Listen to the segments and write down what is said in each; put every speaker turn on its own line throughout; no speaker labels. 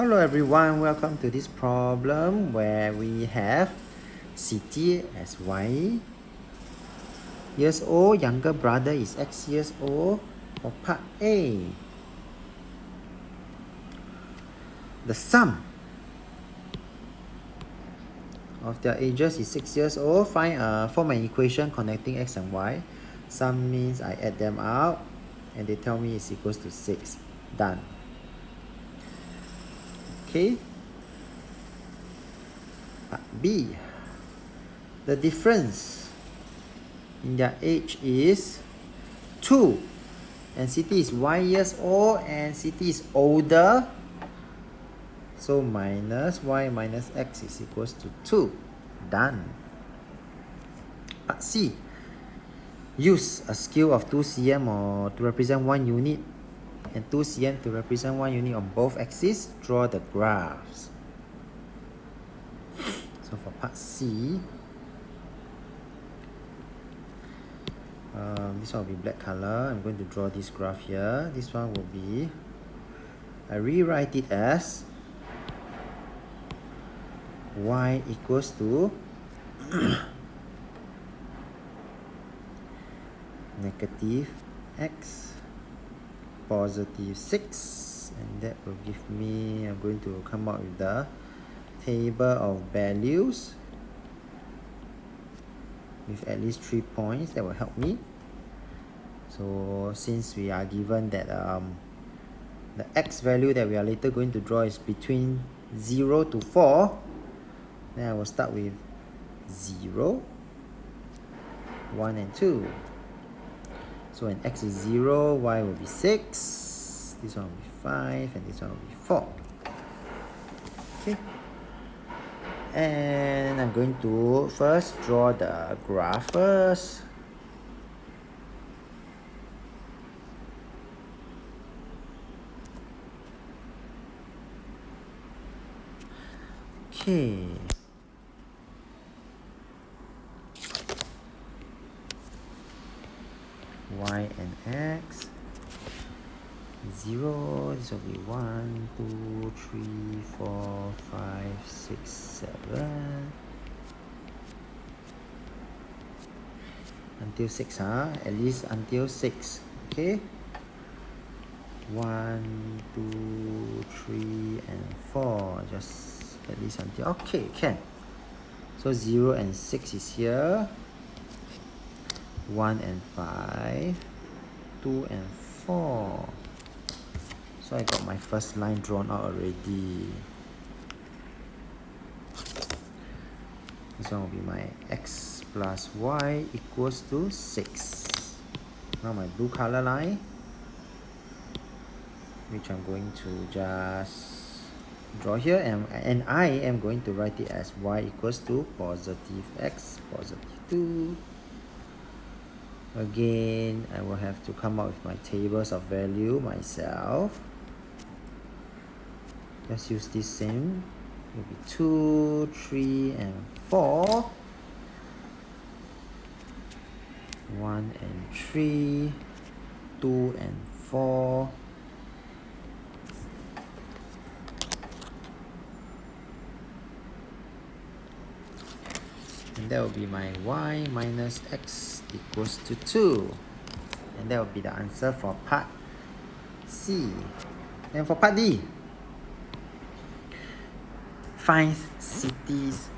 Hello everyone, welcome to this problem where we have Siti as Y years old, younger brother is X years old. For part A, the sum of their ages is 6 years old. Form an equation connecting X and Y. Sum means I add them out and they tell me it's equals to 6. Done. Okay. Part B, the difference in their age is 2, and Siti is Y years old and Siti is older, so minus Y minus X is equals to 2. Done. Part C, use a scale of 2 cm or to represent 1 unit and 2 cm to represent 1 unit on both axes. Draw the graphs. So for part C, this one will be black color. I'm going to draw this graph here. This one will be, I rewrite it as Y equals to negative X positive 6, and that will give me, I'm going to come up with the table of values with at least 3 points. That will help me. So since we are given that the X value that we are later going to draw is between 0 to 4, then I will start with 0, 1 and 2. So when X is 0, Y will be 6, this one will be 5, and this one will be 4. Okay. And I'm going to first draw the graph first. Okay. Y and X. 0, this will be 1, 2, 3, 4, 5, 6, 7. Until 6, at least until 6. Okay. 1, 2, 3, and 4. Just at least until, okay, can. So 0 and 6 is here. 1 and 5. 2 and 4. So I got my first line drawn out already. This one will be my X plus Y equals to 6. Now my blue color line, which I'm going to just draw here, and I am going to write it as Y equals to positive X, positive 2. Again, I will have to come up with my tables of value myself. Let's use this same. It will be 2, 3, and 4. 1 and 3. 2 and 4. And that will be my Y minus X equals to 2. And that will be the answer for part C. And for part D, find Siti's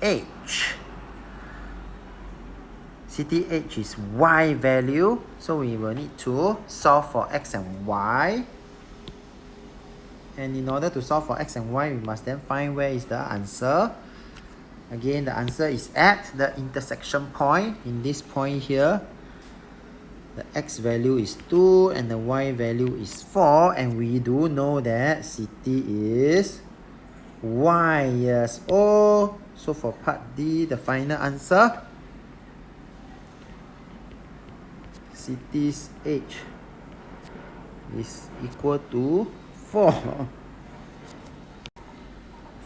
age. Siti age is Y value, so we will need to solve for X and Y. And in order to solve for X and Y, we must then find where is the answer. Again, the answer is at the intersection point. In this point here, the X value is 2 and the Y value is 4, and we do know that Siti is Y years old. So for part D, the final answer, Siti's age is equal to 4.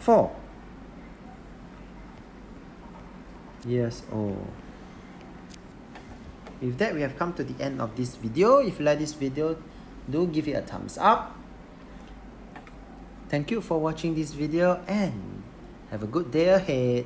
4 years old. With that, we have come to the end of this video. If you like this video, do give it a thumbs up. Thank you for watching this video and have a good day ahead.